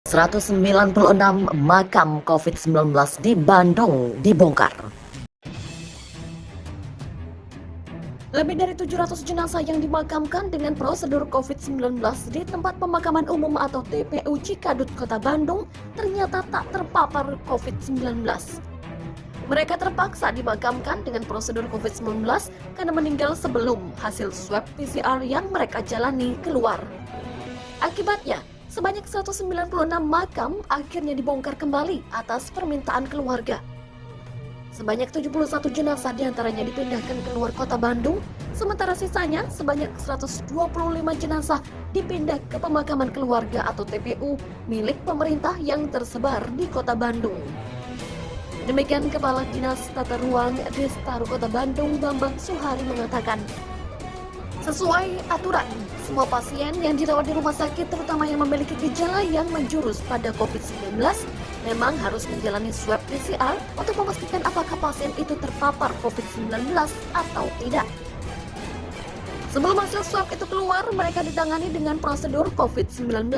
196 makam COVID-19 di Bandung dibongkar. Lebih dari 700 jenazah yang dimakamkan dengan prosedur COVID-19 di tempat pemakaman umum atau TPU Cikadut, Kota Bandung ternyata tak terpapar COVID-19. Mereka terpaksa dimakamkan dengan prosedur COVID-19 karena meninggal sebelum hasil swab PCR yang mereka jalani keluar. Akibatnya, sebanyak 196 makam akhirnya dibongkar kembali atas permintaan keluarga. Sebanyak 71 jenazah diantaranya dipindahkan keluar kota Bandung, sementara sisanya sebanyak 125 jenazah dipindah ke pemakaman keluarga atau TPU milik pemerintah yang tersebar di kota Bandung. Demikian Kepala Dinas Tata Ruang Destaru Kota Bandung, Bambang Suhari mengatakan, sesuai aturan, semua pasien yang dirawat di rumah sakit terutama yang memiliki gejala yang menjurus pada COVID-19 memang harus menjalani swab PCR untuk memastikan apakah pasien itu terpapar COVID-19 atau tidak. Sebelum hasil swab itu keluar, mereka ditangani dengan prosedur COVID-19.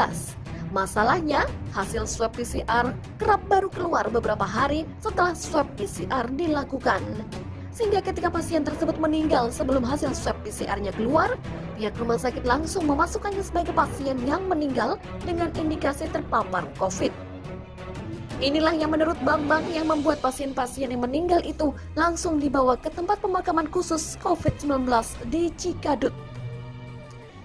Masalahnya, hasil swab PCR kerap baru keluar beberapa hari setelah swab PCR dilakukan. Sehingga ketika pasien tersebut meninggal sebelum hasil swab PCR-nya keluar, pihak rumah sakit langsung memasukkannya sebagai pasien yang meninggal dengan indikasi terpapar COVID. Inilah yang menurut Bambang yang membuat pasien-pasien yang meninggal itu langsung dibawa ke tempat pemakaman khusus COVID-19 di Cikadut.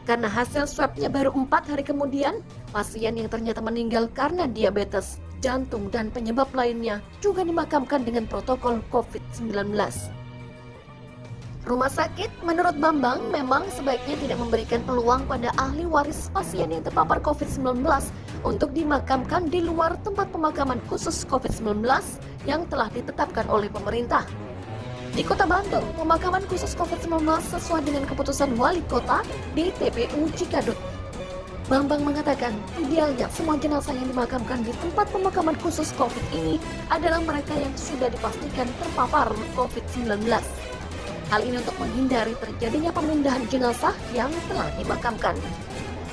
Karena hasil swabnya baru 4 hari kemudian, pasien yang ternyata meninggal karena diabetes, jantung, dan penyebab lainnya juga dimakamkan dengan protokol COVID-19. Rumah sakit menurut Bambang memang sebaiknya tidak memberikan peluang pada ahli waris pasien yang terpapar COVID-19 untuk dimakamkan di luar tempat pemakaman khusus COVID-19 yang telah ditetapkan oleh pemerintah. Di Kota Bandung, pemakaman khusus COVID-19 sesuai dengan keputusan wali kota di TPU Cikadut. Bambang mengatakan, idealnya semua jenazah yang dimakamkan di tempat pemakaman khusus COVID ini adalah mereka yang sudah dipastikan terpapar COVID-19. Hal ini untuk menghindari terjadinya pemindahan jenazah yang telah dimakamkan.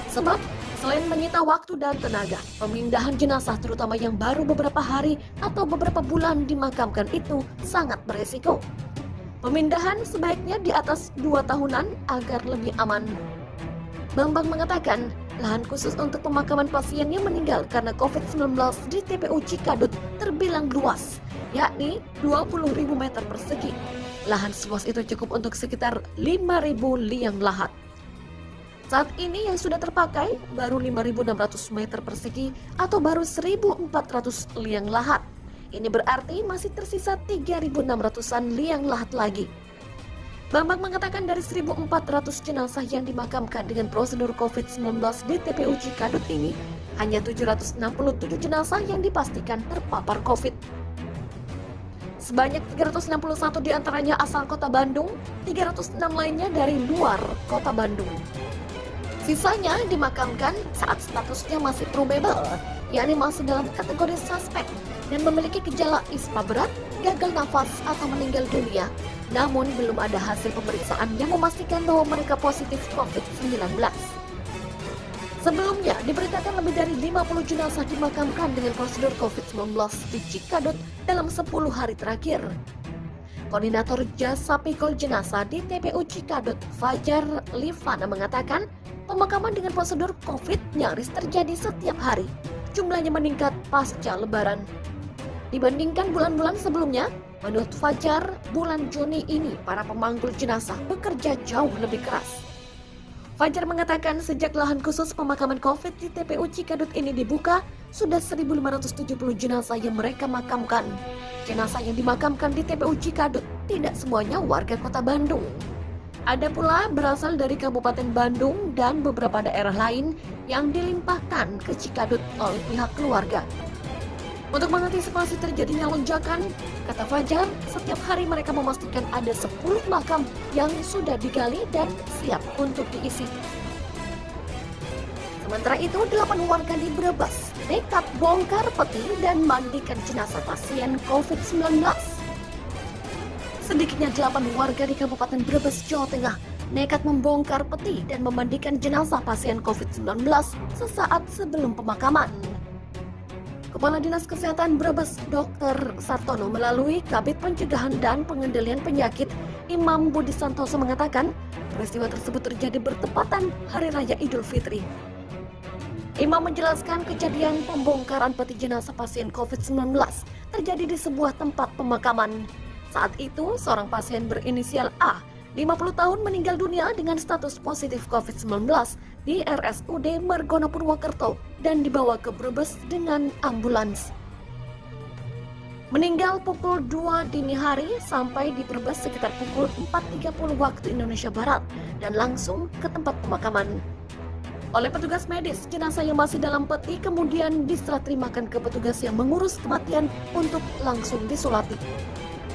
Sebab, selain menyita waktu dan tenaga, pemindahan jenazah terutama yang baru beberapa hari atau beberapa bulan dimakamkan itu sangat beresiko. Pemindahan sebaiknya di atas 2 tahunan agar lebih aman. Bambang mengatakan, lahan khusus untuk pemakaman pasien yang meninggal karena COVID-19 di TPU Cikadut terbilang luas, yakni 20.000 meter persegi. Lahan seluas itu cukup untuk sekitar 5.000 liang lahat. Saat ini yang sudah terpakai baru 5.600 meter persegi atau baru 1.400 liang lahat. Ini berarti masih tersisa 3.600-an liang lahat lagi. Bambang mengatakan dari 1.400 jenazah yang dimakamkan dengan prosedur COVID-19 di TPU Cikadut ini, hanya 767 jenazah yang dipastikan terpapar COVID. Sebanyak 361 diantaranya asal kota Bandung, 306 lainnya dari luar kota Bandung. Sisanya dimakamkan saat statusnya masih probable, yakni masih dalam kategori suspek dan memiliki gejala ispa berat, gagal nafas, atau meninggal dunia. Namun belum ada hasil pemeriksaan yang memastikan bahwa mereka positif COVID-19. Sebelumnya, diberitakan lebih dari 50 jenazah dimakamkan dengan prosedur COVID-19 di Cikadut dalam 10 hari terakhir. Koordinator Jasa Pikul Jenazah di TPU Cikadut, Fajar Livana mengatakan, pemakaman dengan prosedur COVID nyaris terjadi setiap hari. Jumlahnya meningkat pasca Lebaran. Dibandingkan bulan-bulan sebelumnya, menurut Fajar, bulan Juni ini para pemanggul jenazah bekerja jauh lebih keras. Fajar mengatakan sejak lahan khusus pemakaman COVID di TPU Cikadut ini dibuka, sudah 1.570 jenazah yang mereka makamkan. Jenazah yang dimakamkan di TPU Cikadut tidak semuanya warga kota Bandung. Ada pula berasal dari Kabupaten Bandung dan beberapa daerah lain yang dilimpahkan ke Cikadut oleh pihak keluarga. Untuk mengantisipasi terjadinya lonjakan, kata Fajar, setiap hari mereka memastikan ada 10 makam yang sudah digali dan siap untuk diisi. Sementara itu, 8 warga di Brebes nekat bongkar peti dan mandikan jenazah pasien COVID-19. Sedikitnya 8 warga di Kabupaten Brebes, Jawa Tengah nekat membongkar peti dan memandikan jenazah pasien COVID-19 sesaat sebelum pemakaman. Kepala Dinas Kesehatan Brebes, Dr. Sartono melalui Kabid Pencegahan dan Pengendalian Penyakit Imam Budi Santoso mengatakan, peristiwa tersebut terjadi bertepatan Hari Raya Idul Fitri. Imam menjelaskan kejadian pembongkaran peti jenazah pasien COVID-19 terjadi di sebuah tempat pemakaman. Saat itu, seorang pasien berinisial A, 50 tahun meninggal dunia dengan status positif COVID-19 di RSUD Margono Purwokerto dan dibawa ke Brebes dengan ambulans. Meninggal pukul 2 dini hari sampai di Brebes sekitar pukul 4.30 waktu Indonesia Barat dan langsung ke tempat pemakaman. Oleh petugas medis, jenazah yang masih dalam peti kemudian diserah terimakan ke petugas yang mengurus kematian untuk langsung disolati.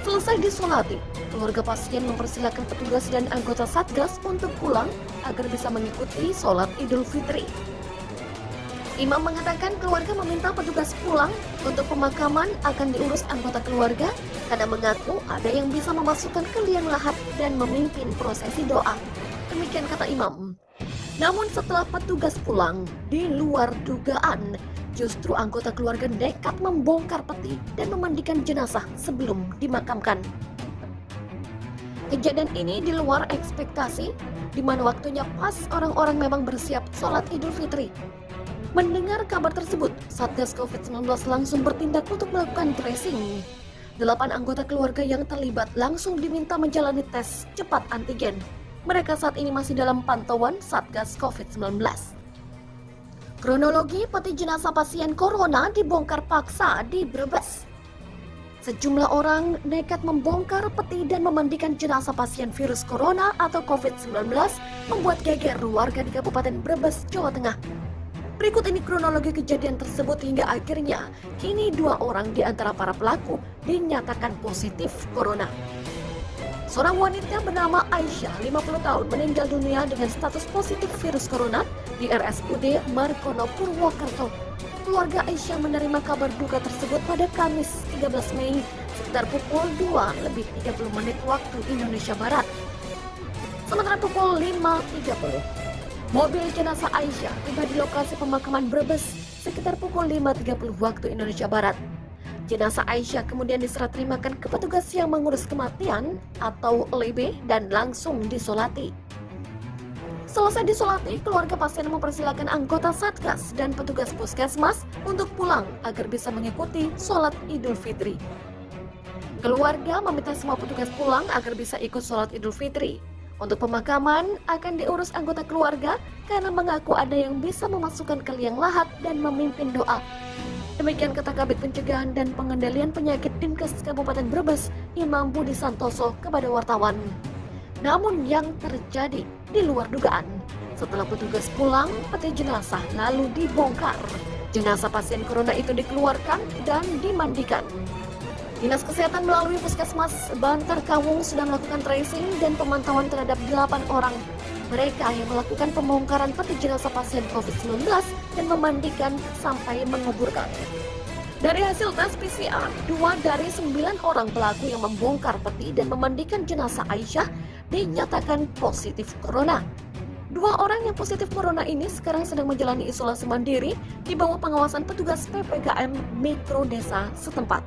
Selesai disolati, keluarga pasien mempersilahkan petugas dan anggota Satgas untuk pulang agar bisa mengikuti sholat Idul Fitri. Imam mengatakan keluarga meminta petugas pulang untuk pemakaman akan diurus anggota keluarga karena mengaku ada yang bisa memasukkan ke liang lahat dan memimpin prosesi doa. Demikian kata Imam. Namun setelah petugas pulang, di luar dugaan, justru anggota keluarga nekat membongkar peti dan memandikan jenazah sebelum dimakamkan. Kejadian ini di luar ekspektasi, di mana waktunya pas orang-orang memang bersiap sholat Idul Fitri. Mendengar kabar tersebut, Satgas COVID-19 langsung bertindak untuk melakukan tracing. 8 anggota keluarga yang terlibat langsung diminta menjalani tes cepat antigen. Mereka saat ini masih dalam pantauan Satgas COVID-19. Kronologi peti jenazah pasien corona dibongkar paksa di Brebes. Sejumlah orang nekat membongkar peti dan memandikan jenazah pasien virus corona atau COVID-19 membuat geger warga di Kabupaten Brebes, Jawa Tengah. Berikut ini kronologi kejadian tersebut hingga akhirnya kini 2 orang di antara para pelaku dinyatakan positif corona. Seorang wanita bernama Aisyah, 50 tahun, meninggal dunia dengan status positif virus corona di RSUD Margono Purwokerto. Keluarga Aisyah menerima kabar duka tersebut pada Kamis 13 Mei sekitar pukul 2:30 waktu Indonesia Barat. Sementara pukul 5.30, mobil jenazah Aisyah tiba di lokasi pemakaman Brebes sekitar pukul 5.30 waktu Indonesia Barat. Jenazah Aisyah kemudian diserah terimakan ke petugas yang mengurus kematian atau LB dan langsung disolati. Selesai disolati, keluarga pasien mempersilahkan anggota Satgas dan petugas puskesmas untuk pulang agar bisa mengikuti sholat Idul Fitri. Keluarga meminta semua petugas pulang agar bisa ikut sholat Idul Fitri. Untuk pemakaman akan diurus anggota keluarga karena mengaku ada yang bisa memasukkan ke liang lahat dan memimpin doa. Demikian kata Kabid Pencegahan dan Pengendalian Penyakit Dinkes Kabupaten Brebes, Imam Budi Santoso kepada wartawan. Namun yang terjadi di luar dugaan. Setelah petugas pulang, peti jenazah lalu dibongkar. Jenazah pasien corona itu dikeluarkan dan dimandikan. Dinas Kesehatan melalui Puskesmas Bantar Kawung sudah melakukan tracing dan pemantauan terhadap 8 orang. Mereka yang melakukan pembongkaran peti jenazah pasien COVID-19 dan memandikan sampai menguburkan. Dari hasil tes PCR, 2 dari 9 orang pelaku yang membongkar peti dan memandikan jenazah Aisyah dinyatakan positif corona. 2 orang yang positif corona ini sekarang sedang menjalani isolasi mandiri di bawah pengawasan petugas PPKM Mikro Desa setempat.